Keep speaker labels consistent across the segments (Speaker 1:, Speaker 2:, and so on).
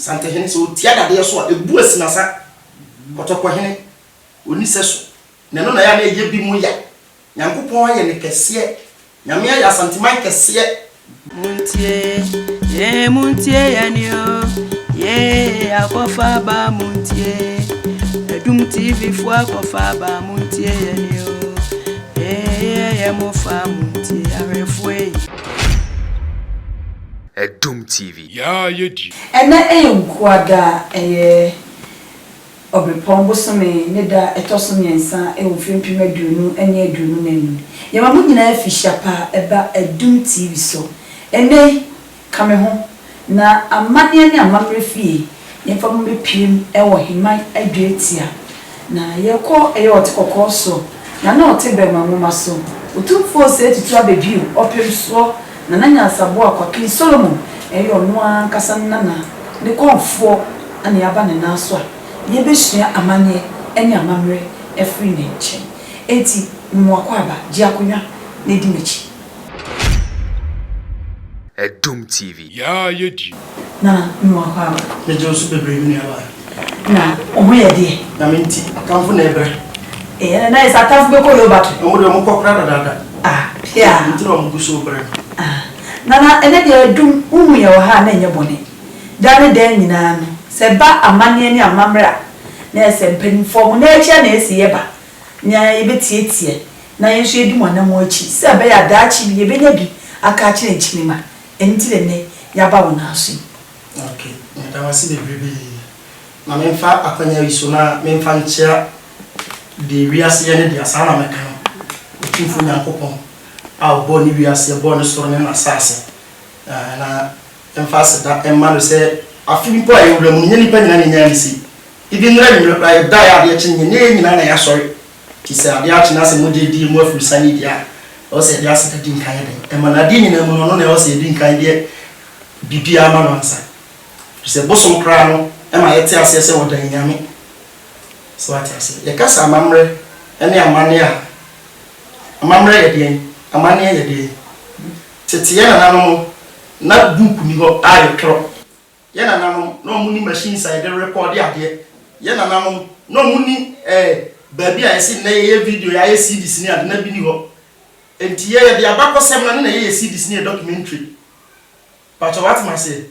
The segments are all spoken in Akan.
Speaker 1: Asantehene so tia dade so a ebu asinasa kotoko hene oni seso ne no na ya na eye bi mu ya Nyankopon aye ne kese nyame ya asanteman kese
Speaker 2: muntie yanio akofa ba muntie Edum TV fo akofa ba muntie yanio mofa muntie arefue
Speaker 3: Edum TV
Speaker 4: ya yedi
Speaker 5: ena enkwada Obepon bosome ne da etoso nyensa wofempim aduonu ene aduonu nanu yema mu nyina afihya pa eba Edum TV so ene kame ho na amane ne amamre fie yemfa mu bepiem ewo himan aduetia na yekọ otekọkọ so na otebe mamuma so Otumfuo Osei Tutu abebiu opemso na nanya asabo akwa Solomon no ankasa na ne Komfo ana yaba ne naso a yebesua amanye ene amamre efri ne nche enti mwakwa aba ji akonya na di mechi
Speaker 3: Edum TV
Speaker 4: ya yedi
Speaker 5: na mwakwa aba
Speaker 1: me josu bebre ni aba
Speaker 5: na omo ye de
Speaker 1: na menti akamfo na ebre
Speaker 5: na isa tafu be ko yo batu
Speaker 1: omo de mo kokra dada
Speaker 5: pia
Speaker 1: ntiro mo guso bre
Speaker 5: na ene de Edum umu ye wo ha na enye bone dane de nyina no se ba amane ni amamra na se mpanifo na eche na esi yeba nya yebetietie na yenso edi mo na mo achi se ba ya daachi bi yebenya bi aka kire nchimima entire ne yaba wo na aso
Speaker 1: okay na wasi bebre na memfa akwanya wiso na memfa nchia de wiase ne de asana meka Otumfuo Nyankopon a obo ni wiase bo ne soro ne na sase na emphasize that emma se afimpo ayi wura mu nyeni pa nyina ne nyani si ibi nra mi ra da ya de chin nyene nyina na ya sori ti se ade a china se mo de di mu afuru sani dia o se dia se di nkan de emma na di nyina mu no na o se di nkan de bibia ma no ansa ti se bosom kra no emma yete ase se wodan nyame so ati ase ye kasa amamre ene amane a amamre ye de amane ye de tete na nanu na book ni ho ayo tro ye na nanu no mu ni machine side record ade ye na nanu no mu ni baabi a yesi na ye video ya CD sini ade na bi ni ho enti ye de abakosem na ye CD sini documentary pacho what ma say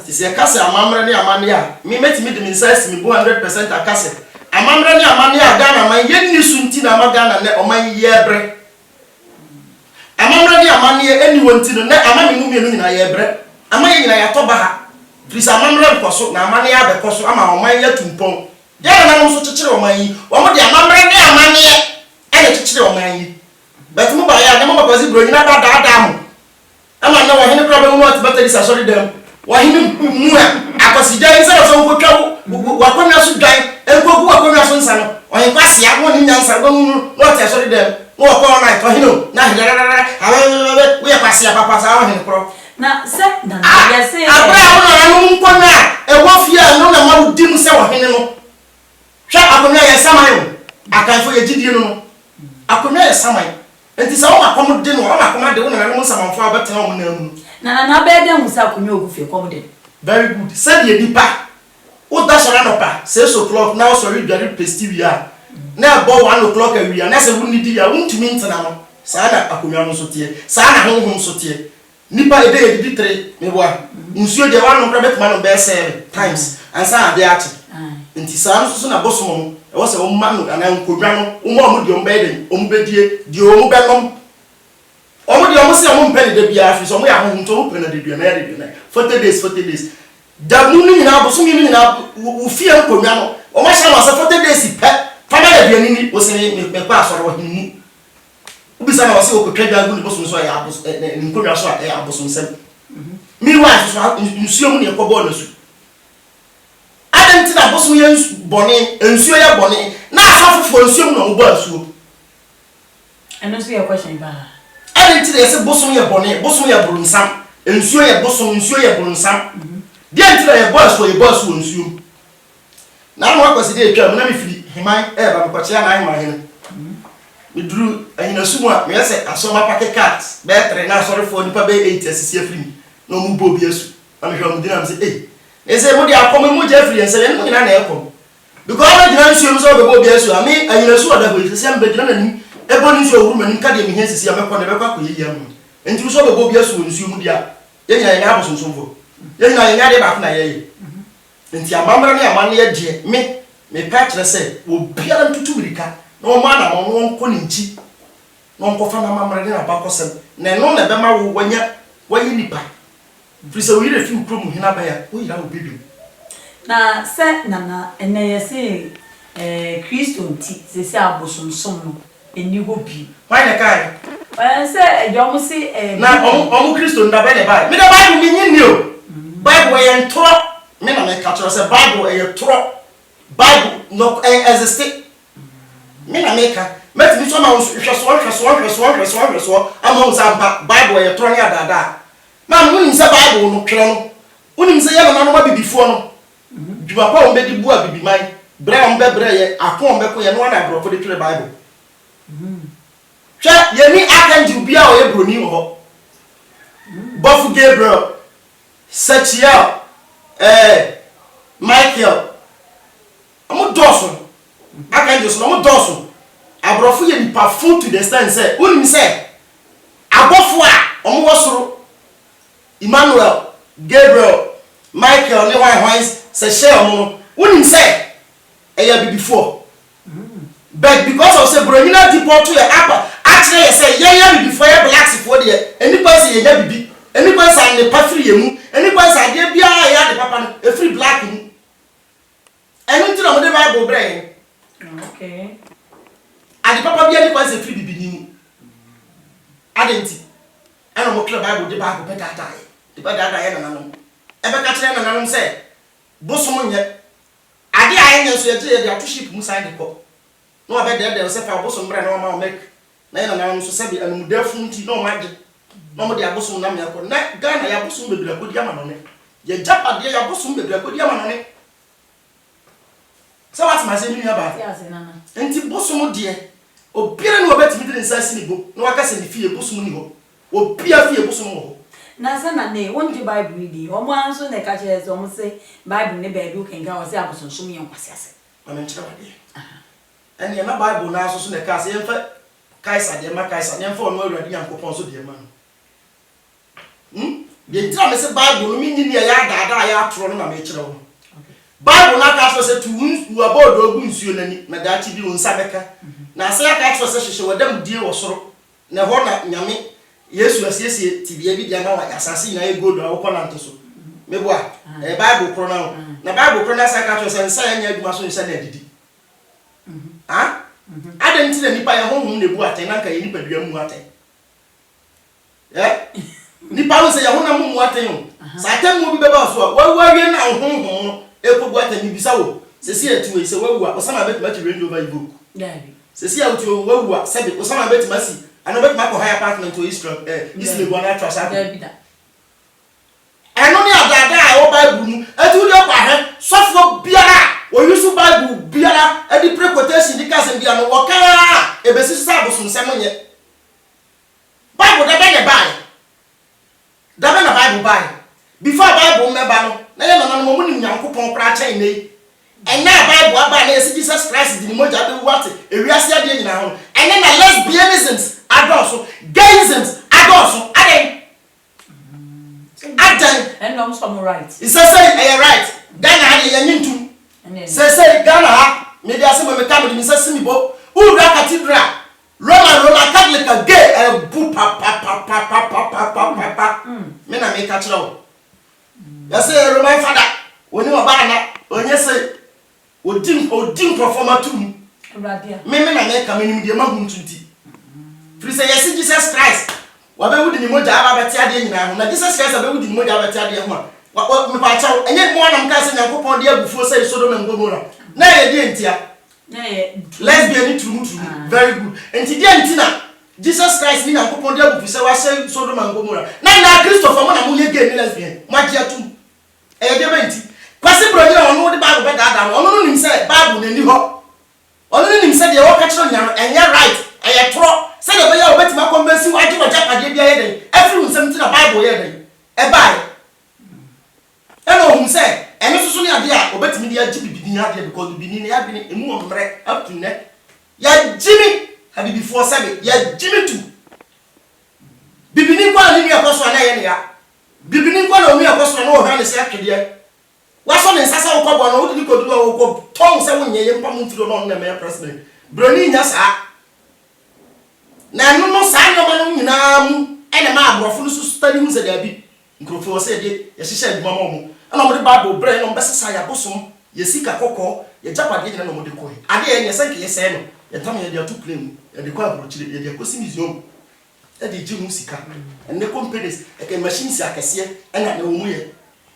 Speaker 1: ti se kase amamre ni amane a mi metimi de minsize mi bo 100% akase amamre ni amane a Ghana man ye ni sunti na ma Ghana ne o man ye bre amamre ni amane eni wonti no na amame mu mienu nyina ye bre amaye nyina ya toba ha please amamre nkoso na amane ya bekoso ama o man ya tumpon ya na no so kekere o man yi o mo de amamre ni amane ene kekere o man yi but mu ba ya na mo ba zi bro nyina da da mu ama na wa hene problem no atibata sa sorry dem wa hene mu akwasi dan se so ko twa wa kwamia so dan enkogu wa kwamia so nsa no o hin kwase ya mo ni nyansa go no ati sorry dem no ko na to hino na hirarara we ya kwase ya papa sa wa hene pro
Speaker 5: na se na ya se
Speaker 1: abra wo na no nkona e wo fia no na ma dim se wa hene no hwa akonya ya saman akanfo ye gidie no akonya ya saman enti sa wo makom de no wo makom de wo na no samanfo abetena wo na mu
Speaker 5: na be de musa akonya ogufie kom de
Speaker 1: very good said ye dipa o da sora no pa 6 o'clock now sorry dware pestivia na about 1 o'clock awia na se wo nidi ya wontumi ntena no saa na akonya no so tie saa na honhom so tie nipa ede ye di 3 meboa nsuo de wa no pra betuma no be 7 times ansa ade ate nti saa so na bosom e wo se wo ma no ana nkodwa no wo mo de ombe de ombedie di o be nom omo de omo se omo mpene de bia afi so mo ya honhom to mpene de bia na ya de bia na 40 days da mu ni na bosom ni na wo fie nkodwa no o ma sha no se 40 days pe fama de bia ni wo se me kwa asoro wo hinmu ubisa na wo se o kwetwa bia gu ni bosom so ya abos nkodwa so ya abosom sem mi wa so nsuo mu ne ekobo na su adenti na bosom ye bone nsuo ye bone na asafofo nsuo mu na wo ba asuo
Speaker 5: eno so ye question ba
Speaker 1: adenti na se bosom ye bone bosom ye burunsam nsuo ye bosom nsuo ye burunsam dia ntira ye boss nsuo na no akwasi de atwa mu na me firi himan ba me kwachia na himan hene me duru anyina sumu a me yese asoma packet cards be 3 na sorry for nipa be 8 asisi afiri no mu bo bi asu na me hwa mu dina me se They say, "Modi, I come with Jeffrey and say, I'm not welcome." Because I didn't see him so before BSU. I mean, I know so that we the same bedroom. Ebony so woman in Caddy here to see a map on the back of Yam. And you saw the BSU and Sumudia. Then I have some so. Then I had it back na ye. And your mamma and your money at me patch say, will be able to Turika. No man among one coninchi. No cofana mamma and a bacosem. Nanon a bema when you nipper. Please, we a few crum in a bear. We have baby.
Speaker 5: Na se nana ene say Christian ti se se abosom som eni go bi.
Speaker 1: Why the kind?
Speaker 5: Say you almost say
Speaker 1: na Christian da be the Bible. Me the Bible me nyi o. Bible e ntoro. Me na me catch say Bible e toro. Bible no exist. Me na me ka. Met me so na hweso. Am ho sampa Bible e toro ya dada. Na mo nim say Bible no twere no. Unim say ya na no ma bibifo no. Djuma pa ombe di bua bibi man bra ombe bra ye akon ombe ko ye no na bro for the Bible hwe ye ni akanji bia o ye broni ho bofu Gabriel Sachia Michael amu doso akanji so amu doso abrofu ye ni perform to the stand say unim say abofu a omu wosoro Emmanuel Gabriel Michael ne why say share omo unim say eya before but because of say bronyina deport to your upper actually say yeah before your blacks for there any person yeah bibi any person the patri yemu any person dey bia ya the papa no free black mu any thing on the Bible brain
Speaker 5: okay
Speaker 1: and the papa bia any person free bibi ni adenti and on the Bible the Bible better die the better die na no ebe ka kire na no say bosom nye ade ayenye so ye dey atoship mu side ko no abe dey say fa bosom bra na ma make na ye na no so se bi anumudafu nti no ma gye no mo dey abosom na me ko na Ghana ya bosom bebira ko di ama no ne ye japade ya bosom bebira ko di ama no ne so what ma say mi aba
Speaker 5: ya se nana
Speaker 1: nti bosom de obiara no obetimi de nsa si ni bo no aka se ni fie bosom ni ho obia fie bosom ho
Speaker 5: na sana ne wonje Bible reading omo anso ne ka chere so omo say Bible ne ba bi o kenga o say abosom som ye nkwase ase
Speaker 1: amenchira wade ene na Bible na aso so ne ka se yemfa kaisa de ma kaisa ne mfa ono awurade yankopon so de ma no de tira me se Bible no mi nyi ne ya daada ya atoro no na me kire wo Bible na ka so se tu wu abodo ogu nsuo nani na da chi bi wonsa beka na se ya ka so se hwehwe wadam die wo soro na ho na nyame Yesu asiesie tibia bi dia na wa asase na egodo a wokọ na ntoso meboa Bible kro na Bible kro na saka to sensa ya nya aduma so nsa na didi adam ti na nipa ya honhum na bu aten na nka ye nipa dua mu aten nipa wo se ya hona mu aten sa aten mu bi beba so wa wie na honhum no ekobu aten ni bisa wo sesi atu we se wawu a osama bet ma ti range over iboku sesi atu wawu a sebe osama bet ma si and bet ma ko high apartment to Israel Islam go na trust aka eno ni adada o Bible mu etu de kwa he sofo biara o use Bible biara e di prequotation di kase bia no wo ka ebesi sa bosom sem nye Bible da be ne bai da be na Bible bai before Bible member no na ye no mo ni nyankopon kra chen nei ena Bible aba na Jesus Christ di ni moja be what ewiase ade nyina ho ena na lesbianisms adoso gayisms adoso aden
Speaker 5: and no some right
Speaker 1: it says say right Ghana ade yanyintu say Ghana me dey say me come me say simibo ura cathedral Roman Catholic gay bu pa me na me catch now ya say Roman father oni oba na onye say odim performer to me na me come ni me dey ma hu ntunti free say yes Jesus Christ wa be wudi ni moja aba beti ade nyina ho na Jesus Christ be wudi ni moja aba beti ade ho a me pa chaw enye mo anam ka se nyankopon de agufuo say Sodom and Gomorrah na ye de ntia na ye lesbian ni true very good enti de ntina Jesus Christ ni nyankopon de agufuo say wa say Sodom and Gomorrah na Christopher mo na mo ye gay ni lesbian magia tum e de benti kwase bro ni ono de Bible be dada ono no nim say Bible na ni ho ono no nim say de wo ka chiro nyano enye right eye tro say the way obeti ma konbensi waje waje pade bia ye den every unsem ti na Bible ye den e bai eno hum say dia obetimi dia bibini ade because bibini ya bi emu omre up to neck ya jimi abi before sabe ya jimi tu bibini kwa ni akoso na ye ne ya bibini kwa na omi akoso na o ha ne se atwede waso ne nsasa wo kwabo na wo di kodu wo ko ton se wo nyeye mpa mu mfiro no na me president broni nya sa na no sa nyoma no nyina mu ene ma abrofo no so study hu se da bi nkrofo wo se de ye hihye aduma ma mo ana mo de bible bre no mbesesa ya bosom ye sika kokko ye japade nyina no mo de ko ade ye senke ye se no ye tam ye de atu claim ye de ko abrochire ye de kosi museum e de ji hu sika ene companies e ke machines akese ena na wo mu ye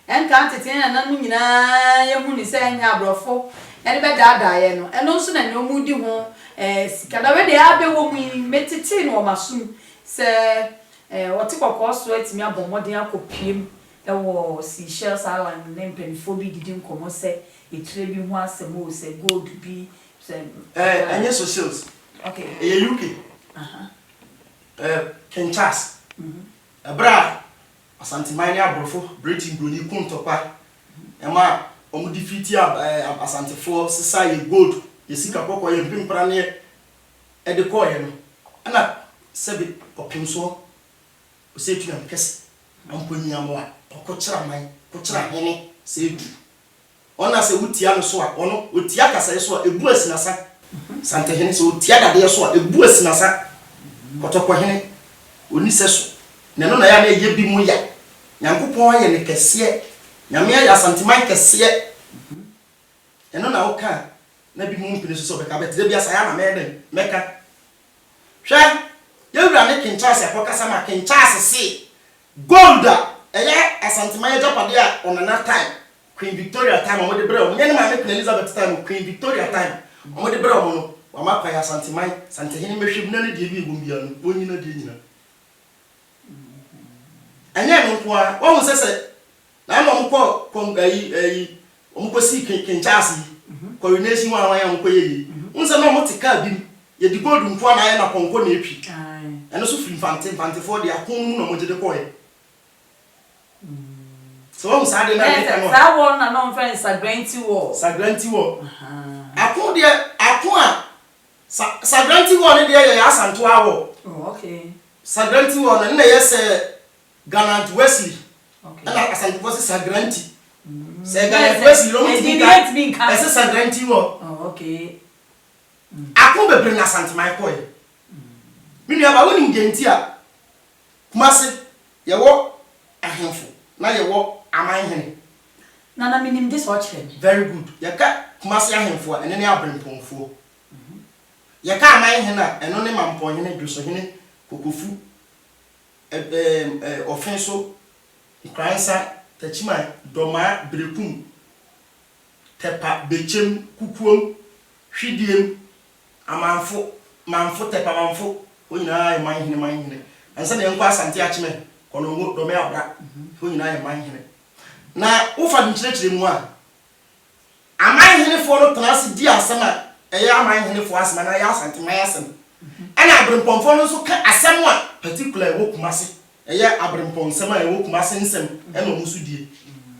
Speaker 5: enka tete na mu nyina ye hu ni se nya abrofo ene be daada ye no eno nso na no mu di ho sika da we de abe wo mu metete no masum se wati kokko so atimi abomoden akopiem ewo Seychelles Island ne mpenfo bi didi nkomo se etire bi ho asemo se gold bi se
Speaker 1: anye socials
Speaker 5: okay
Speaker 1: UK Kenchas abra Asantehene abrofo Britain broni kuntopa ema omu defeat Asantehene sesa ye gold ye sika kokko ye mpimpra ne e de ko ye no ana sebe Offinso Osei tu am kese amponi amwa okochira man kochira hene se du ona se wutia no so a ono otia kasa so a ebu asinasa Asantehene se otia dade so a ebu asinasa kotoko hene oni se so ne no na ya na ye bi mu ya nyankopon aye ne kese nyame ya Asantehene kese eno na oka na bi mu mpene so be ka betre bia Sayana meka hwe yewura ne Kenchas akokasa ma Kenchas se gold eye Asantehene japade a onana time Queen Victoria time omo de bre o nyene ma ne Queen Elizabeth time Queen Victoria time omo de bre o no wa makwa ya Asantehene mehwem na ne de bi egum bia no onyina de nyina anya no kwa wo sese na no mko kongai omo ko si Kenchas coronation wa ya mko ye unse no mo tika bi ye di gold mko na ya na konko na epi eno so free fante for de akon mu no mo je de koye so say de na make no
Speaker 5: that one na no friend sagranti war akon de akon a sagranti war ne de ye asanto awo okay sagranti war na ye Gallant Wesley okay ana asanto se sagranti se Gallant Wesley lo mi ese sagranti war okay akon bebre na Asantehene koye mini aba woni mgenti a kumase ye wo ahemfo na ye wo amanhene na minim this watch him
Speaker 1: very good ye ka kumase ahemfo a ene ne abrempomfo ye ka amanhene a eno ne mamponhene dwosohene kokofu Offinso Ikransa Tachima Doma Brekum Tepa Bechem Kukuom Hwidiem Manfo Tepa Manfo onyina ye manhene ansa na enko Asante achime kono ngo dome abra onyina ye manhene na ufa nchirechire mu a amanhene fo no transi di asema eye amanhene fo asema na ya Asantehene asem ana abrempomfo no so ka asem a particular wo kumase eye abremponsem a wo kumase nsem ena omusu die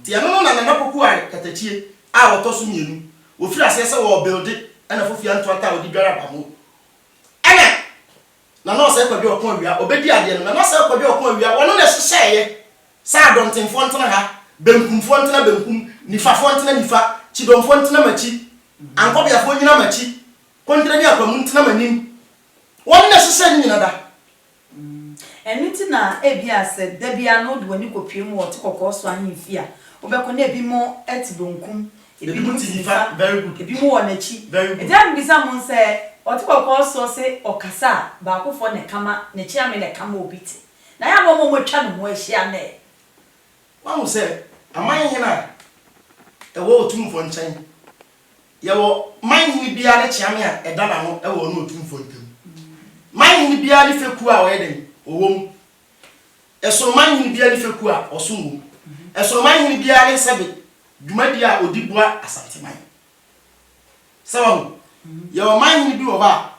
Speaker 1: ti eno na na poku a katachie a wotoso mienu ofiri asese wo build ena fofia ntwata odi biara bamo ena na no se kwabi okon awia obedi ade no na se kwabi okon awia wono na hyehye sa adontenfo ntena ha benkumfo ntena benkum nifafo ntena nifa chidomfo ntena machi ankobiafo nyina machi kontra ni akwamu ntena manim wono na hyehye ni nyina da
Speaker 5: eniti na ebia se da bia no do ani kopiem wo te kokko so ahemfia obekọ na ebi mo etibonkum
Speaker 1: ebi mo tifa very good
Speaker 5: ebi mo wona chi edam bisa mo se otikokko so se okasa ba akofo ne kama ne chia me ne kama obiti na ya mo twa no ho ahia na
Speaker 1: wa mo se amanhene e wo Otumfuo nchan ye wo manhene bia ne chia me a eda na no e wo no Otumfuo ntam manhene bia ne feku a wo eden owom eso manhene bia ne feku a osumwo eso manhene bia ne sebe dwumadi a odibua Asantehene sawo ye wo manhene bi wo ba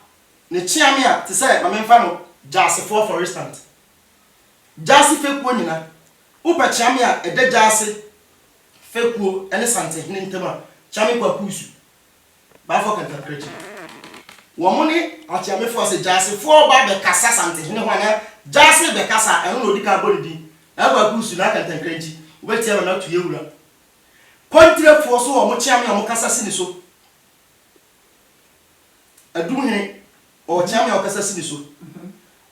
Speaker 1: ne chia me a te say mamemfa no jase for instance jase feku nyina upa chia me a ede jase fekuo ene Asantehene ntema chame kwa kusu ba for contemporary wo mo ni achiamefo se jase fo ba be kasa Asantehene ho na jase be kasa eno no dika bodi agba kusu na contemporary ubeti ya na to yewura kontre fo so wo mo chiame wo kasa sini so Adumhene o chiame wo kasa sini so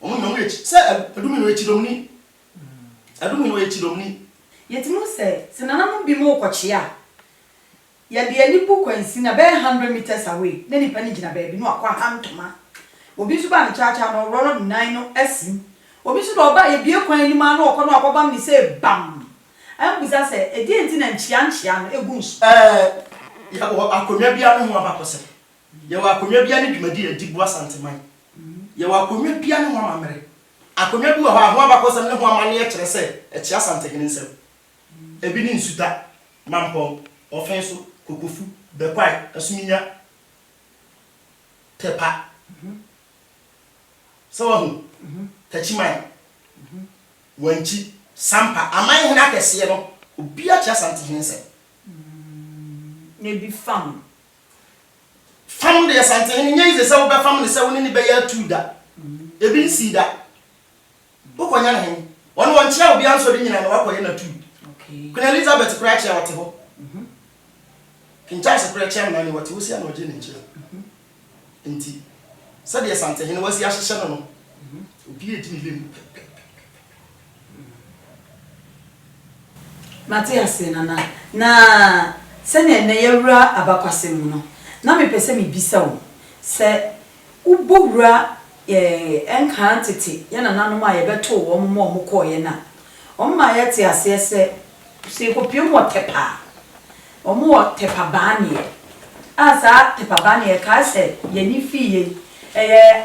Speaker 1: o mo nyamu echi se adumhene o echi domni adumhene o echi domni
Speaker 5: yetimu se nanamu bi mu kochia ya de ani bu kwansi na be 100 meters away na nipa ni gina baabi no akwa hantoma obi su ba ne chacha no ro no nan no asim obi su do ba ye bie kwan ni ma no okọ no akọbam ni se bam am buza se edi enti na nchia no egu nsu
Speaker 1: ya akonwa bia no ho abakose ya wa akonwa bia ne dwumadi edibu Asanteman ya wa akonwa bia no ho amamere akonwa bi wo ho abakose ne ho amane ye kire se echi Asantehene nsem ebi ni nsuta mampo Offinso kokofu bekwai asuminya tepa so wahu tachimai wanchi sampa amai hena kese no obi a cha Asantehene nsem
Speaker 5: ne bi fam
Speaker 1: de Asantehene nyeze se wo be fam ne se wo ni be ya tuda ebi nsi da ukonya na hen won wonchi a obi anso de nyina na wakoye na tu
Speaker 5: okay
Speaker 1: Queen Elizabeth Cratchit wate ho Kinchase Cratchit na ni wate wo sia na oje ne nchira enti se de Asantehene wasi ahihye no no obi edi ni lemu
Speaker 5: Matias na se ne yewura abakwasem no na me pese me bisa wo se ubowura enkan tete ya na nanom a ye beto wo mo koye na omma ye te ase se se kopie mo tepa omo tepa banie asa tepa banie ka se ye ni fiye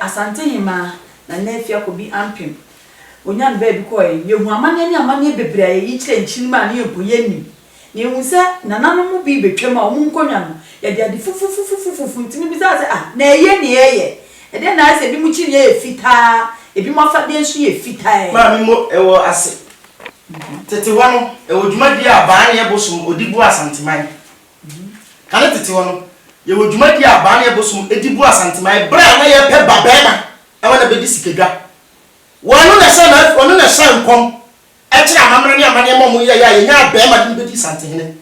Speaker 5: Asantehene na nefia ko bi ampem onyan ba bi koye ye hu amane ni amane bebre aye yi kire nchini ma na ye boye ni ne hu se nananom bi betwem a omo nkonwa no ye de ade fufufufufu ntimi bi za se na eye ne eye ede na ase bi mu chi ne ye fita ebi mo afade nso ye fita
Speaker 1: ma mi mo ewo ase tete wano ewo dwumadi a baan ye bosum odibu Asanteman kana tete wano ye wo dwumadi a baan ye bosum edibu Asanteman bra na ye pe babema ewo na bedi sikedwa wonu na se na wonu na se nkom e kira amamre ne amane mo ye ya ye nya abema di bedi Asantehene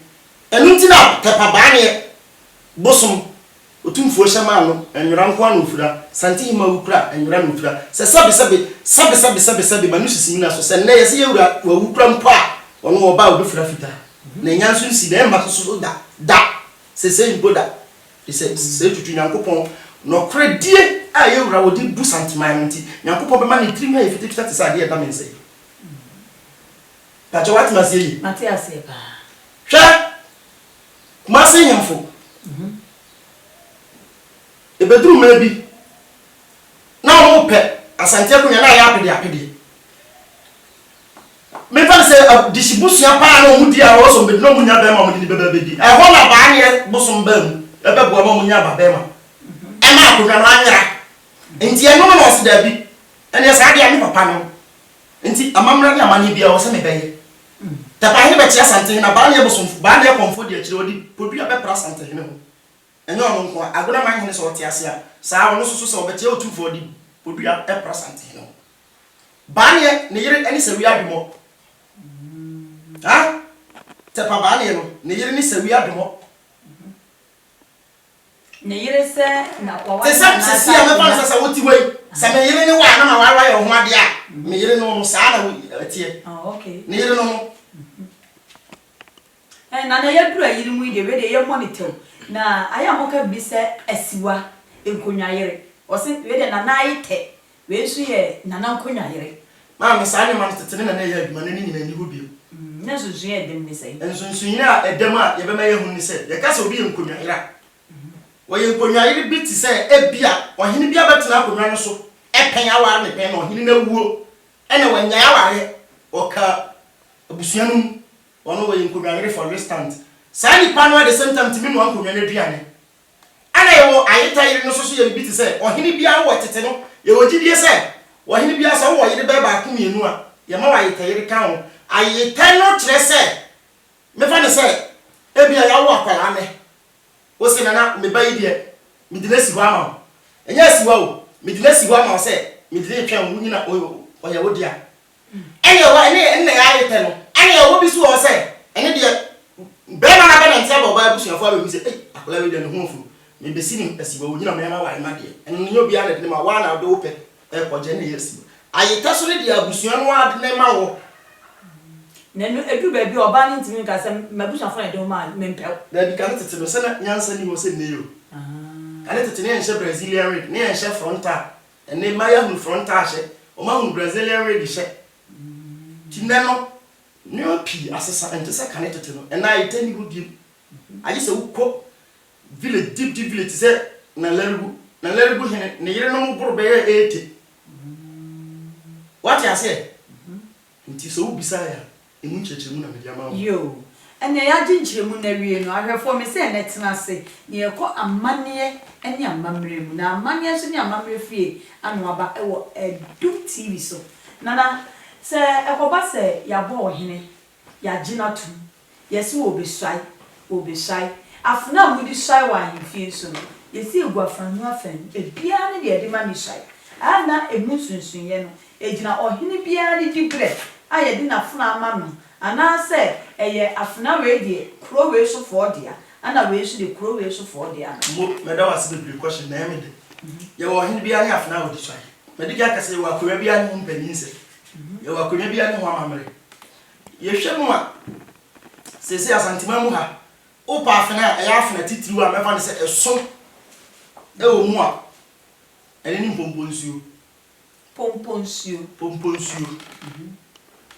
Speaker 1: enu nti na tepa baan ye bosum Otumfuo shama no enwura nko anu ofura Asantehene ma wukura enwura no ofura se sabe manu sisimi na so se na ye se yewura wa wukura mpo a ono oba obi fura fita na nyanso nsi na emba so da se boda se tutu Nyankopon no kredie a yewura wodi bu Asantehene nti Nyankopon be ma ne tiri ma ye fita te sa de da mense pa cho wat masie
Speaker 5: Matias e ba
Speaker 1: hwa masi nyamfo ebedru mebi na o pe Asantehene kunya na ya apede me fa se disibusua pa na o mudi a o so be no munya ba ma mo di bebe bedi e ho na ba anye bosom ba mu e be bo ma munya ba be ma e ma akonya no anyara enti e no no o se da bi ene sa dia mi papa no enti amamra ni amanye bia o se me beye ta ba ni be tia Asantehene na ba anye bosom ba anye Komfo de akire odi podua be pra Asantehene ho enyo no nko agona man hene so o tia se a sa wo so o be tia Otumfuo di podua e pra Asantehene ba anye ne yire eni se wi adumo ha tepa baale no ne yire ni sawi adomo
Speaker 5: ne yire se na kwa
Speaker 1: se se ya me fa se woti wei se me yire ni wa na ma wa ye ho ade a me yire no no sa na tie
Speaker 5: okay
Speaker 1: ne yire no no
Speaker 5: na ye dura yire mu ide we de ye monitor na aya mo ka bi se asiwa enkonwa yire o se we de na na ite we su ye na na nkonwa yire
Speaker 1: ma me sa ni ma tetene na ye aduma ne nyina ni ho bio
Speaker 5: na zuzu ye dem ni sei
Speaker 1: ensunsun nyina edem a ye be ma ye hu ni se ye ka se obi ye nkonwa yire wo ye nkonwa yire bi ti se ebia ohene bia betena akonwa no so epen aware ne pen na ohene na wuo ene wanya aware oka abusuanum ono wo ye nkonwa yire for restant sa ni pano at the same time timi no ankonwa na duane ana ye wo ayeta yire no so so ye bi ti se ohene bia wo tete no ye wo gidie se ohene bia so wo yire be ba ku mienu a ye ma wa ayeta yire kan ho ayeta no kire se me fa ne se ebia ya wo akwala me wo se na me ba yi de me de nasi ho ama enya si wo me de nasi ho ama se me de twa wo nyina oya wo dia ene wa ene ya yete no ene wo bi so wo se ene de be ma na be na ntia bo ba busuafo abehu se akwala we de no ho fu me be sini asiba wo nyina me ma wa ma de ene nyo bia na de ma wa na do wo pe ko je ne yesi ayeta so ne de abusua no ade ne ma wo
Speaker 5: nenu edu ba bi oba ni ntimi ka se mabusuafo na de o ma mempel
Speaker 1: da bi kan tete no se na nyansa ni wo se ne yo kan tete ne enche Brazilian red ne enche frontal ene maya hu frontal she o ma hu Brazilian red she tineno ne opi asesa ente se kan tete no ena ayeta ni gudi ayi se ukọ village deep village se na lergu hene ne yire no buru be 80 what you say nti so ubisa ya emu chechemu na media ma
Speaker 5: yo ene ya jinjiremu na wie no ahwefo me se ne tena se ne yekọ amane ene amamre mu na amane so ne amamre fie anu aba ewo Edum TV so nana se ekoba se ya bo ohene ya gina tu yesi obesai afuna mu di sai wa ahemfie so no yesi egwa fanu afen ebia ne de ma ni sai ana emu sunsun ye no ejina ohene bia ne di bre aye di na funa ama no ana se eye afuna we die kro we so for dia ana we so de kro we so for dia
Speaker 1: mo me da wase be question na me de ye wo ohene bia ne afuna wo di sai me di ka se wa akwa bia ne mpani se ye wa akwa bia ne ho amamre ye hwe mu a sese asantima mu ha o pa afuna e ya afuna titiri a mefa ne se eso e o mu a ene ni pomponsuo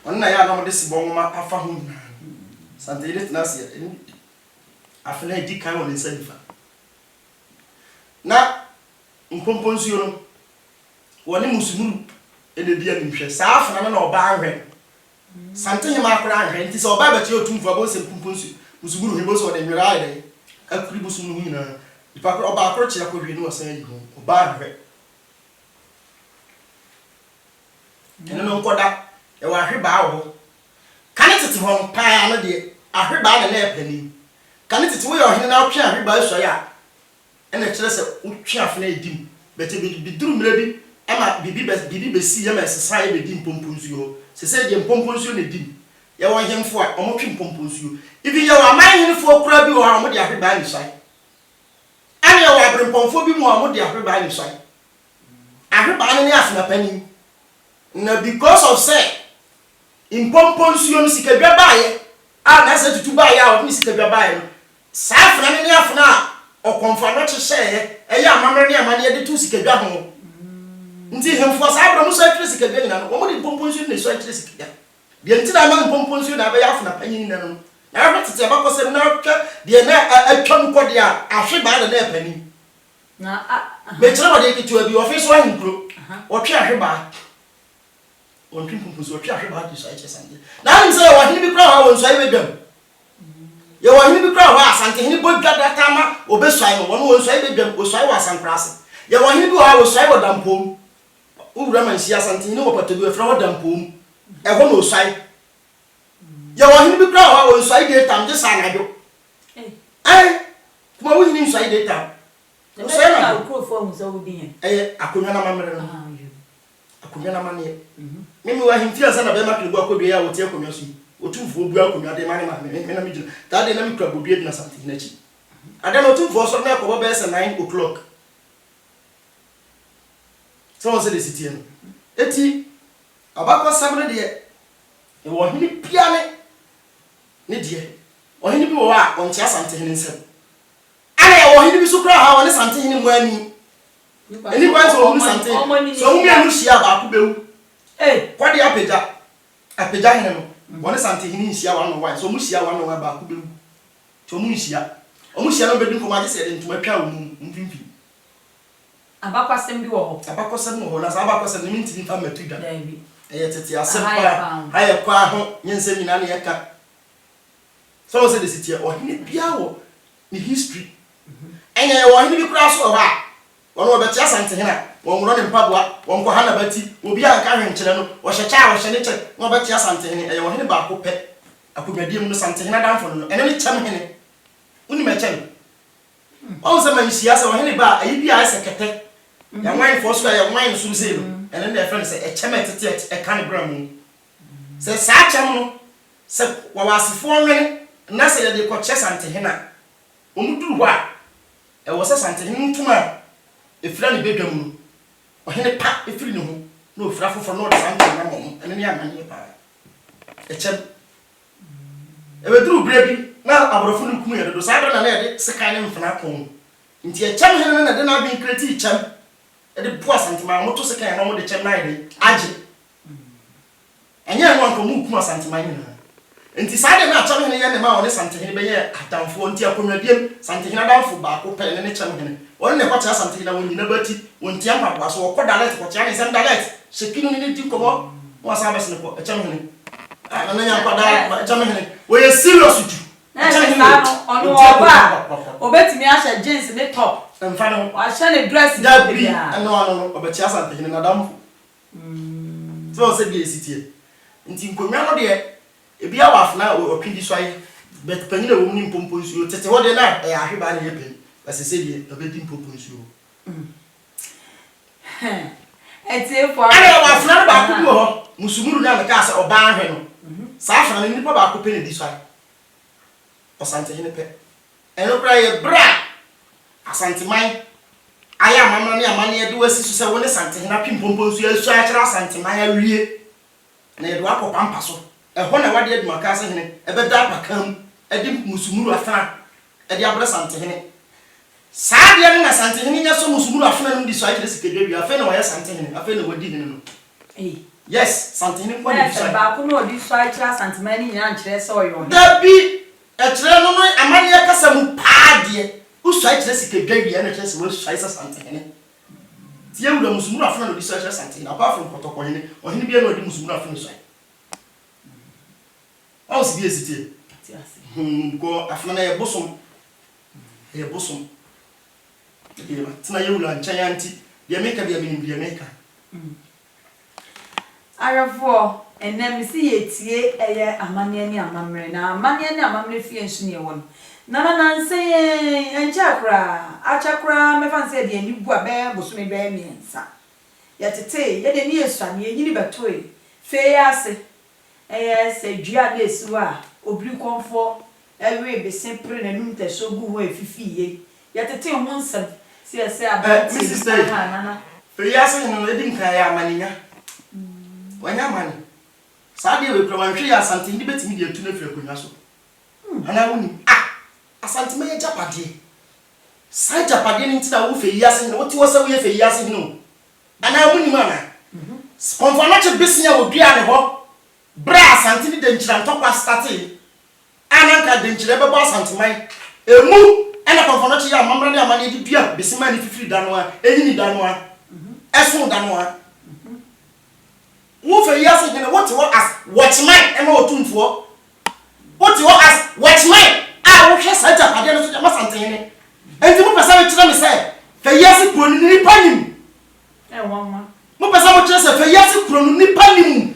Speaker 1: onna ya na mo de sibon ma afa ho na Asantehene tenase ene afuna di kan won nsa difa na pomponsuo no woni musumuru ene dia ni hwe sa afuna na oba ahwe Asantehene ma akora ahwe nti se oba beti Otumfuo abo se pomponsuo musumuru hebo so de nwira ayde akuri busumuru nyina ipa oba akoro kire ko hwe ni wasan yi ho oba ahwe ene no nkoda e wa hweba wo kan tete ho pa no de ahweba na na epani kan tete wo ye ohene na otwe ahweba so ya ene kire se utwe afena edim bete bi duru mra bi ama bibi besi ya ma sesa ye bedim pomponsuo sesa de pomponsuo na dim ye wo hemfo a omotwe pomponsuo ibi ye wa man henfo kura bi wo ha mo de ahweba ni sai ane ye wa brempomfo bi mu a mo de ahweba ni sai ahweba ni afena pani na because of say in pomponsuo no sikadwa baaye a na se tutu baaye a oni sikadwa baaye no sa afena ni afena o Komfo no chehye eya amamre ni amane de tu sikadwa ho nti hemfo sa abra muso atire sikadwa nyina no wo de pomponsuo ne so atire sikadwa de nti na ma pomponsuo na ba ya afena panyin na no na ya tete ba kosem na atwa de na atwam kode a ahwe ba na epani
Speaker 5: na
Speaker 1: be kire wo de kitu abi Offinso ahinkro wo twe ahwe ba on twin pomponsuo twe ahwe ba di so ache sande na nim se wo hini bi kra ha won so ayi bedwam ye wo hini bi kra ha Asantehene bodwa data ma obesai no won so ayi bedwam o so ayi wa sankrase ye wo hini bi ha wo so ayi wo dampom ura man si Asantehene wo patabi efra wo dampom e ho no so ayi ye wo hini bi kra ha wo so ayi de tam je sa na do kuma wo hini so ayi de tam
Speaker 5: o so na ko fo mu so wo din
Speaker 1: akonwa na mamre no akonwa na mane mimi wa himfia sana be ma klibu akodwe ya wote akonwa so Otumfuo bu akonwa de mane ma me na mi gina ta de na mi kra bodue na Asantehene chi ade na Otumfuo so na ko be 9 o'clock so se de sitie no eti abakọ samre de e wo hini piane ne de o hini bi wo a on ti Asantehene nsem ana wo hini bi so kra ha woni Asantehene mu ani eni kwa so wo Asantehene so mu anu hia ba ko bewu kwade apeja hene no woni Asantehene hia wa no wa so mu hia wa no wa ba ko bewu so mu hia o mu hia no bedin ko ma je se de ntuma twa wo mu mfimfi
Speaker 5: abakwasem bi wo ho
Speaker 1: abakwasem wo ho na sa abakwasem ni ntini fa matudwa
Speaker 5: dabi
Speaker 1: tete asempa haye kwa ho nyense nyina na yeka so se de sitie o hene bia wo ni history enya wo hene bi kura so ha wono be tia Asantehene won woro ne mpaboa won ko hana bati obi an ka hwenkyere no wo hyecha wo hye ne che wo be tia Asantehene wo hene ba ko pe akodwadie mu no Asantehene danfo no ene ne kyam hene uni mechen on se man siasa o hene ba ayi bia sekete ya wine for so ya wine so say no and then their friend say e cheme tete e kan bra mu se sa chem no se wa wasifo nwene na se de ko che Asantehene omuduru ho a e wo se Asantehene ntuma e fira ne bedwam no o hene pa e firi ne ho no fira fofo no de Asantehene na mo ene ne amane pa e chem e beduru brebi na abrofo no kum ye do sa bra na de sekan ne mfana kon nti e chem hene na de na bin kreti chem e de bo Asantehene mo to sekan na mo de chem na ye age enye no anko mu kum Asantehene na nti sa de na chem hene ye ne ma woni Asantehene be ye atamfo nti akonwadiem Asantehene adamfo ba ko pe ne chem hene woni ne kwacha Asantehene na woni na bati wonti ampa kwa so ko dalet ko tia ne sem dalet shekinu ni di komo wa sa bes ne ko chem hene na na nya kwa da chem hene we ye serious tu
Speaker 5: ono oba obetimi ahye jeans ne top
Speaker 1: mfa no
Speaker 5: ahye ne dress
Speaker 1: da bi no obeti Asantehene na damfo so se bi esitie nti nkonwa no de ebi awafna opindi so aye bet panina wo mni mpompo nsuo tete ho de na e ahweba na ye pen basese de obedi mpompo nsuo
Speaker 5: eti for
Speaker 1: ara awafna ba ku ho musumuru na me ka se oba ahwe no sa afna ni nipa ba ku pen di so aye Asantehene pe eno kra ye bra Asanteman aya mamra ne amane ye de wasi so se woni Asantehene apimpompo nsuo asu akira Asanteman awie na ye do akopam paso ehọ na wade aduma ka se hene ebeda apakam edi musumuru afana edi abra Asantehene saa de na Asantehene nya so musumuru afana no di so akire sikedwe wi afena wa Asantehene afena wadi hene no yes Asantehene kwa ni so
Speaker 5: ba ko no di so akire Asantehene nya nkire se oyo
Speaker 1: da bi etre no no amane ya kasa mu paade uso akire sikedwe wi na kire se wo so akire Asantehene tie wura musumuru afana no di so akire Asantehene apart from protocol hene o hene bia no di musumuru afana so all si biesite go afna na ye bosom eba tina ye wula nchanya nti de meka bia minim de meka
Speaker 5: arafo enem si yetie eye amane ni amamre na amane ni amamre fie nsu ne won na nse achakra mefa nse de ni bu abe bosome be miensa yetete ye de ni esua ne nyini betoe fe yase se dua na esiwa obri Komfo ewe be sempre na num te so gu ho efifiye yatete ho nsem se abati
Speaker 1: Mrs. Nana fe yase no edi nkan ya amaninya wanya mani sa de we promanhwe ya Asantehene betimi de atu na firi akonwa so ana woni Asantehene ya japade sa japade ni ntina wo fe yase no woti wo se wo ye fe yase no ana woni mana Komfo na che besia wo dua ne ho bra Asantehene de nchira ntokwa starting ananka de nchira bebo Asantehene emu ana Komfo no che ya mamra ne amane di dua besima ni fifiri danoa enyini danoa esun danoa wo fe yase hene what as watchman ema Otumfuo what as watchman wo hwe sa japade no so jama Asantehene enti mo pesa me kira me say fe yase kronu ni panim
Speaker 5: wama
Speaker 1: mo pesa mo kira say fe yase kronu ni panim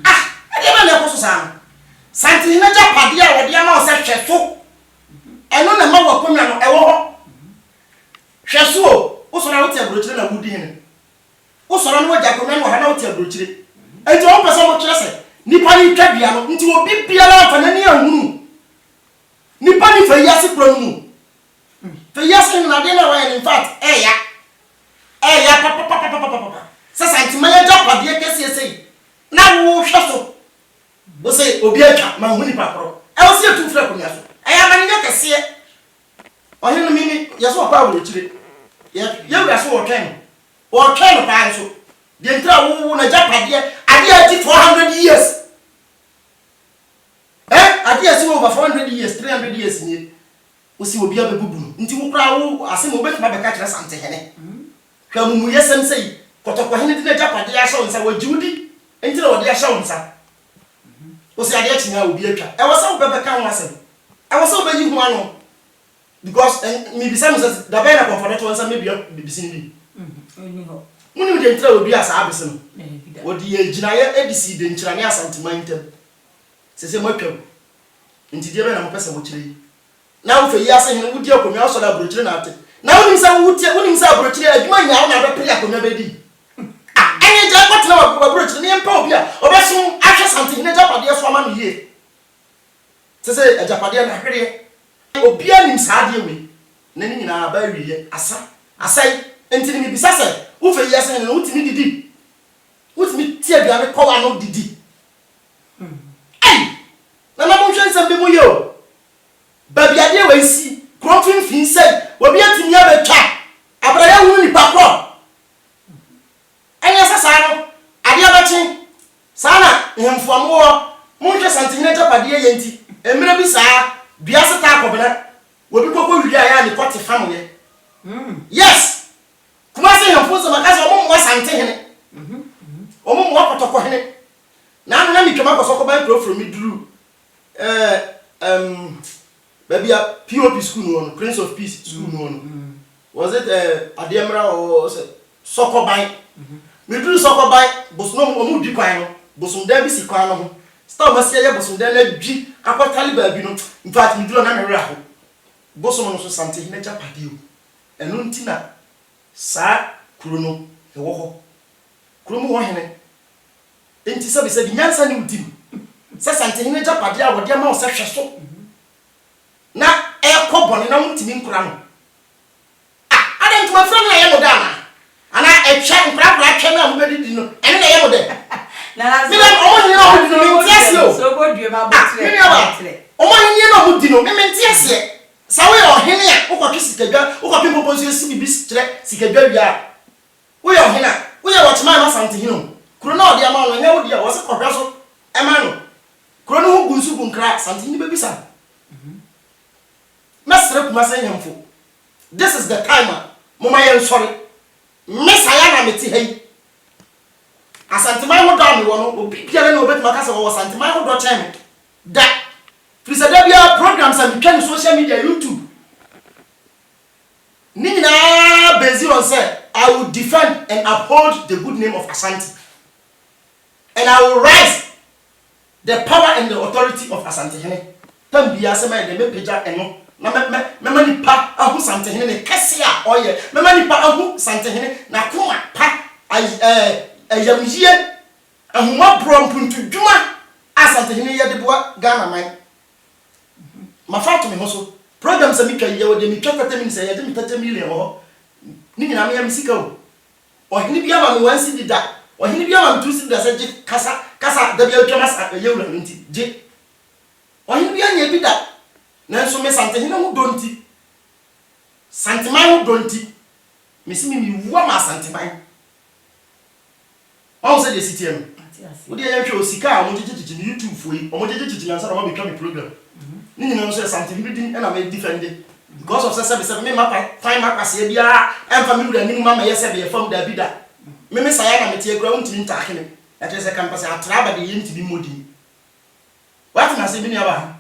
Speaker 1: ade ma na ko so sa Asantehene japade a wo de ama o se hweso eno na ma wo konwa no ewo ho hweso o so na wo te abrochire na wudi hene o so na no wagya konwa no ha na wo te abrochire enti wo pesa mo kira say nipa ni twa bia no nti obi bia la fa na ni ahunu nipa ni fe yase kronu fe yase na de na wa in fact eya papa Asantehene japade kese sei na wo hweso Osei obi atwa ma huni papro e se tu fra konya so aya ma nya kese o hinu mimi yeso opa wo chire ye wi aso wo twen pa so de ntra wo na japade ade ati 400 years ade ati over 400 years 300 years ni osi obi abebubu no nti wo kra wo ase mo betuma be ka kire Asantehene hwa mumu yesem sei kotokwa hene de na japade ya sha wonsa wajiudi enti na wo de ya sha wonsa Osi ade achinya obi atwa e wo se wo bebe kan wasem e wo se wo beyi hu ano because me bisa me say da be na comfort to wansa me bia bibisi ni
Speaker 5: oni ho
Speaker 1: muni de ntra obi asa abese no wo de agina ye edisi de nchira ne Asantehene ntem se matwam nti de be na mo pese mo kire na wo fe yase hene wo di akonwa so da brochire na ate na wonim sa wo tie wonim sa brochire adwuma nya na be pele akonwa be di anye ja kwatena wa brochire ne mpa obi a obeso ahwe Asantehene japade so ama no yie sese ajapade na hwere obi anim sa ade we na ni nyina ba wiye asai entini mi bisase wo fe yase hene wo timi didi wo timi tie bia me kwa no didi na mo hwe nsem be mu yo baby ade we si krofin fin sei obi atimi abetwa abraya hu ni pakro anya sasa no ade abachi sana hemfo amwo mo hwe Asantehene japade ye nti emre bi saa biase ta akobena obi kokko wi aya ni kote fam ye yes kuma se hemfo so makaza omo mo Asantehene omo mo akotoko hene na mi twema koso ko ban pro from duru baby a POP school no Prince of Peace school no was it Ademra or Sokobai me duru Sokobai bosno omu di kwan no bosom da bi si kwan no sta ma se ye bosom da na dwi akotali ba bi no in fact me duru na me raho bosom no so Asantehene japade o eno ntina sa kuro no e wo ho kuro mu ho hene enti sabe se nyansa ni udim se Asantehene japade a wode ma o se hwe so na e kobone na mutimi nkura no ada ntuma fra na ye moda na ana e hwe nkura hwe na mo bedidi no ene na ye moda na mi na o ni na o di no mentiase o
Speaker 5: so go due ma botre
Speaker 1: o mo ni na o di no mentiase sa we o hene a wo kwatwe sikadwa wo kwatwe popozu esi bibi kire sikadwa bia wo ye o hene a wo ye watchman na Asantehene kuro na o di ama no nya wo di a wo se kohwa so e ma no kuro no hu gunsu gunkra Asantehene be bisa mesre kuma say hemfo this is the time mama yen sorry me Sayana meti hey Asantehene ho da me wo no obi bia na obetuma ka se wo Asantehene ho do chen da Frisada bia programs and can social media YouTube Nina Bezilon said I will defend and uphold the good name of Asante and I will rise the power and the authority of Asantehene tambia sema de me peja eno na me nipa ahu Asantehene ne kese a oye me nipa ahu Asantehene na kuma pa ayamjie ahuma brompuntu dwuma Asantehene ye de boa Ghana man mafato me hoso programs ami twa ye wode mi twa 30 minutes ye de mi 30 million ho ni nyina me ya misika o ohini bia ma me wansi dida ohini bia ma mtu si da se je kasa da bia twa mas ye wura nti je ohini bia nya bi da na so me Asantehene ho donti santiman ho donti mesi mi wuwa ma santiman o se de CTM wo de ya hwe osika a mo jejeje ni YouTube foi o mo jejeje nyansa na ma betwa mi program ni nyina so Asantehene din na me defend because of say me mapa time akase bia emfa me wura ni mama yese be fam da bida me Sayana me tie kura untimi ntakene ya tese campus atraba de yenti bi modi what na se bi ni aba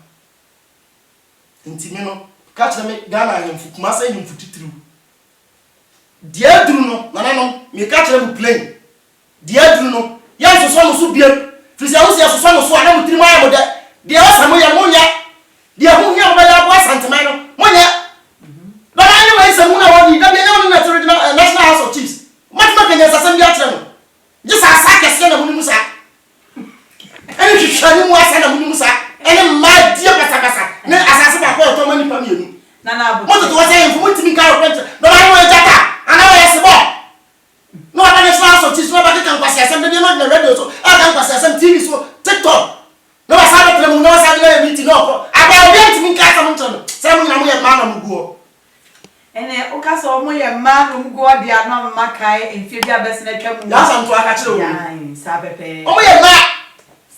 Speaker 1: ntimi no catch me Ghana yemfu kuma say yemfu titiriu dia duru no nana no me catch them plane dia duru no ya so so biem fisi awusi ya so so ana mutiri ma ya moda dia wasamo ya monya dia hu nya ba ya bo Asantehene no monya ba na ni we se mu na woni da bia nya na National House of Chiefs matima kenya sasam bia atre no je sa kese na mu ni musa eni hwehwani mu asa na mu ni musa eni ma dia kasa ne asase ba ko to mani pa mienu
Speaker 5: na abu
Speaker 1: mo to wase info mutimi ka ro kwenta no ba no jata ana we se bo no ba National House of Chiefs no ba kan kwase asem de no na radio so kan kwase asem TV so TikTok no ba sa be mu no sa be meeting no ko aba obi antimi ka asa mo ntono se mo na mo ye ma na mo guo
Speaker 5: ene o ka so mo ye ma no guo dia no makai enfie bia bese na twa mu
Speaker 1: ya santo aka kire o
Speaker 5: ya sa pepe
Speaker 1: o mo ye ma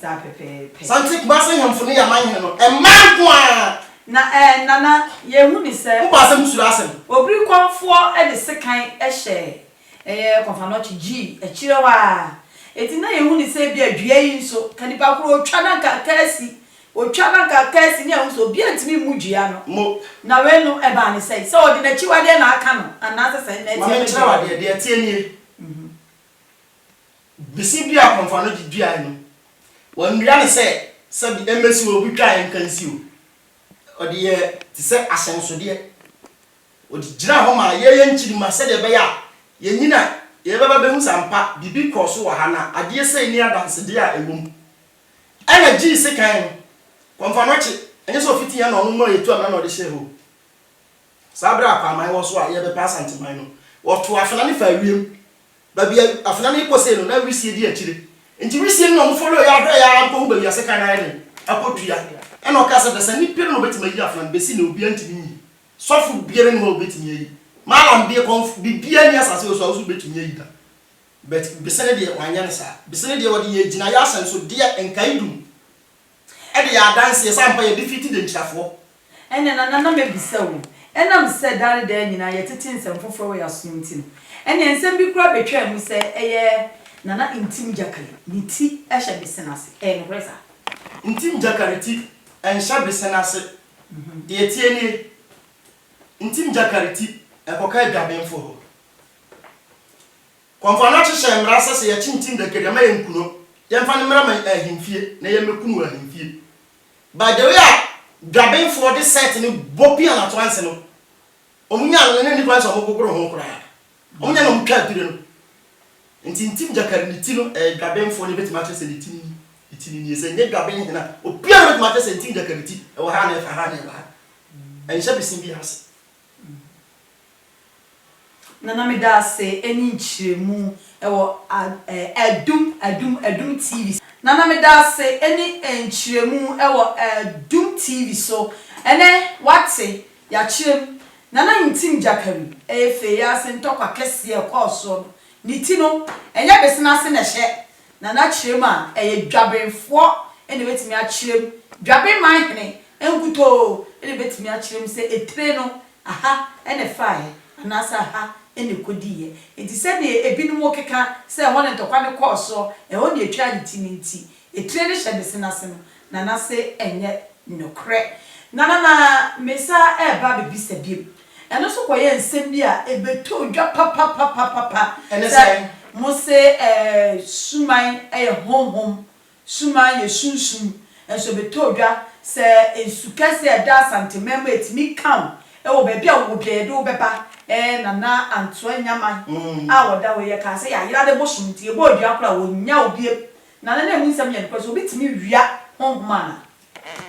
Speaker 5: sa pepe
Speaker 1: santik ba se hemfo ne ya man he no e man ko a
Speaker 5: na ye hu ni se
Speaker 1: mo ba se musuru asem
Speaker 5: obri Komfo e de sekan e hye Komfo no chi e chire wa eti na ye hu ni se bia dua yi so kanipa kro otwa na ka kasi ni ahun so bia ntimi mu dua no
Speaker 1: mo
Speaker 5: na we no e ba ni sei so odi na chiwade na aka no anase sei na
Speaker 1: ma me chira wa de tie nie bisi bia Komfo no dua no wa nwia ne se bi emesi wo bi twa en kansi o ɔde te sɛ ahyɛnsodeɛ ɔde gyina hɔ ma yɛyɛ nkyirima sɛdeɛ ɛbɛyɛ a yɛnyina yɛbɛba bɛhu sampa bibi kɔ so wɔ ha na adeɛ sɛ ni adansedeɛ a ɛwɔ mu ɛna gyi sekan no Komfo no akyi ɛnyɛ sɛ ɔfiti ya na ɔno mɔ yɛtu ama na ɔde hyɛ hɔ saa bere akwaman wɔ so a yɛbɛpɛ asanteman no wɔto afena ne fa wiem baabi afena ne kɔ sei no na wisie di akyire nti wisie no ɔmo follow ya hwɛ ya nkɔ baabi asekan na yɛ akɔtua ɛna ɔka sɛ dɛsɛ ni pere no bɛtumi ayi afena bɛsi na obi antimi yi sɔfo biere no hɔ bɛtumi ayi malam bie Komfo bibia ni asase so a so bɛtumi ayi da but besene deɛ wanyɛ no saa besene deɛ wɔde yɛ gyina yɛ asanso deɛ nkaidum ɛde yɛ adanse sampa yɛ defeat de nkyafo
Speaker 5: ɛna na mebisa wo ɛna msɛ dare da nyina yɛ tete nsɛm foforo wɔ yasonti no ɛna nsɛm bi kura betwa mu sɛ ɛyɛ nana intim jakale ni ti ɛhyɛ besene ase no resa
Speaker 1: intim jakale ti ɛnhyɛ besene ase deɛ tie ni intim jakale ti ɛkɔka adwabenfo hɔ Komfo no kyehye mmara sɛ yɛ kyintim de kede ma yɛ nkuno yɛmfa ne mmara ma ahimfie na yɛ mekunu ahimfie by the way a dwabenfo de set ne bopi anato anse no omunya no ne nipa so mokokoro ho kora omunya no mtwa dire no ntim jakare ne ti no dwabenfo ne betima kyese ne ti ni sɛ nye dwaben hena opia no betima kyese ntim jakare ti ɛwɔ ha na ɛfa ha na ɛba ɛnhyɛ besin bi ase
Speaker 5: nana me da se eni nkyiremu ɛwɔ adum TV nana me da se eni nkyiremu ɛwɔ adum TV so ene wate ya kyirem nana ntim jakari efe ya se ntokwa kese e kɔɔso ni ti no enye besena se na hye nana kyirem a dwabenfo ene betimi a kyirem dwaben man hene enkuto ene betimi a kyirem se etre no aha ene fae anasa aha ene kodiye enti se ne ebinom okeka se ho ne ntokwa ne kɔɔso ho ne etwa ne ti nti etre ne hye besena se no nana se enye nokre nana mesa eba bebisa biem eno so koye nsem bi a ebeto dwa papa
Speaker 1: ene sai
Speaker 5: mo se suman honhom suman ye sunsun enso beto dwa se ensuka se da Asantehene etimi kan wo baabi a wo bia de wo beba nana anto anyama a woda wo ye ka se ya yira de bosom tie bo dua kora wo nya obi nana na mu nsem ye no so bitimi wia honhom ana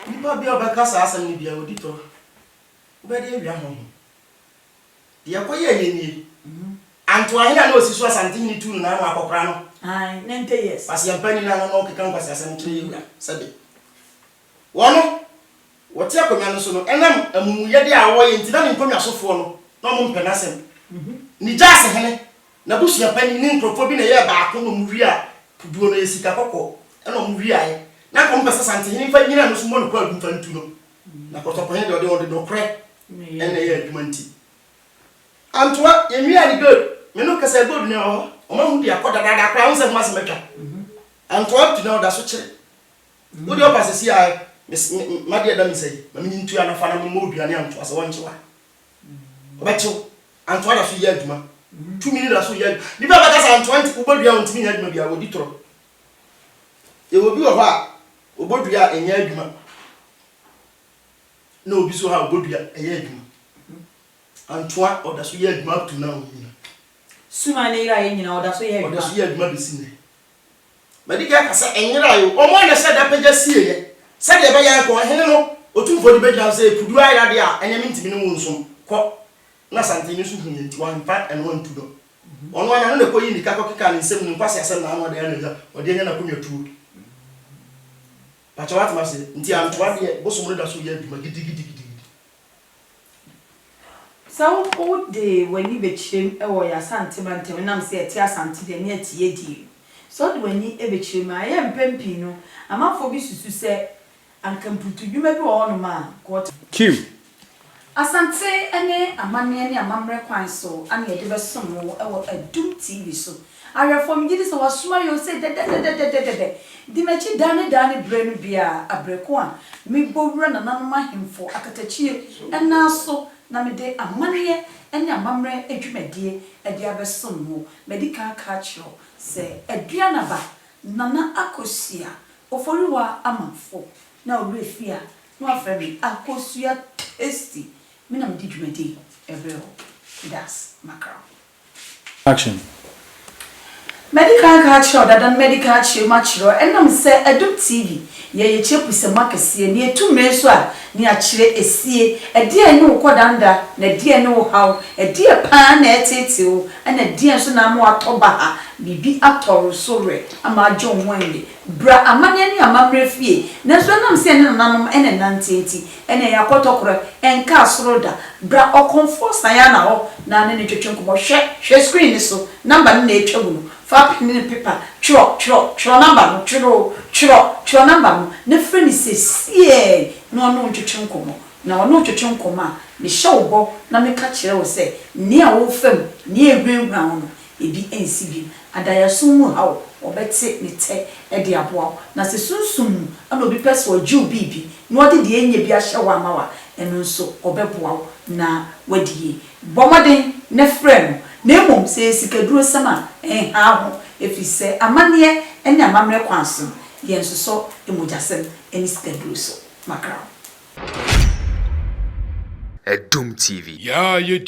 Speaker 1: nipa bia obeka sa asem ni bia odito obede wia honhom dia koye yeni Antoine na no siso Asantehene tu na na akokra no
Speaker 5: ai 90 years
Speaker 1: pasi yampani na no keka nkwasi asem kire yura sabe wono wote akonya no so no enam amumuye de a woye ntina ne nkonwa sofo no na mo mpena asem ni jase hene na busu yampani ni nkrofo bi na ye ba ko no muwi a duo no esika kokko e no muwi aye na ko mpesa Asantehene fa nyina no so mo no kwa adumfa ntu no na kotokohe de ode no kre ene ye adumanti Antoa yemi ani good me no kasa good ne ho o ma hu dia koda dada kra ho se ma se metwa Antoa tu na oda so kire wo de opase si a ma de da mi sei ma mi ntu ana fa na mo oduane Antoa se won chiwa obacho Antoa da so ye aduma 2 minutes da so ye ni ba ba kasa Antoa nti obodua on timi nya aduma bia wo di toro ye wo bi wo ha obodua enya aduma na obi so ha obodua enya aduma Antoa oda so ye aduma up to now
Speaker 5: suma ne ira nyina oda so ye
Speaker 1: aduma besi ne madika ka se enyira yo o mo na se da pagya sie ye se de be ya ko hene no Otumfuo de bedwa se pudu ayra de a enyame ntimi ne wonsom ko na Asantehene so hu yenti wan pa en wan tu do ono ana no ko yi nika ko keka ne nsem ne kwase asem na ano de ya na ode nya na ko nyatu pacha wat ma se nti Antoa de bosom da so ye aduma gidigidi
Speaker 5: so o de wani bechirem ewo ya Asantehene nam se eti Asantehene ne eti edi so de wani ebechirem aye mpempi no amafo bi susu se ankamputu dwuma bi wo no ma ko
Speaker 3: Q
Speaker 5: Asantehene amane ne amamre kwan so ane ye de besom wo ewo adum TV so arafo mgidi so wasoma yo se de di mechi dane brenu bia abreko a me bowura na nanom ahemfo akatachie ena so na me de amane ene amamre adwumadie ade abesom wo medical culture se aduana ba nana akosia oforiwa amafo na orefia no family akosua tasty me na me di dwumadi every that's macro
Speaker 4: Action.
Speaker 5: medical card show that medical show matchro enam say Adum TV ye chepu se makase ne etumre so a ne akire esie ede ene ukodanda na de ene wo haw ede pa na etete o na de so na mo atoba ha bibi atoro so re ama jon wande bra amane ne amamre fie na so nam se ne nanom ene nanteti ene yakotokro enka asoroda bra Komfo Sayana ho na ne twetwenko hwe screen so number ne etwagu no fa pen ne paper chro number no chro number no ne friend se sie no no twetwenko mo na ono twetwenko ma me hyewobo na me ka kire wo se ne a wo fam ne ehwenhwa ho no ebi ensi bi adaya sumu hawo obete ne te e de aboa na se sunsum ana obi pese o ju bibi no ode de enye bi ahye wa amawa eno nso obeboa na wadie bomode ne frem na emom se sikaduro sama ha ho efise amane enya amamre kwanso ye nso so emojasem eni sikaduro so makra
Speaker 3: Adum TV.
Speaker 6: Yeah, you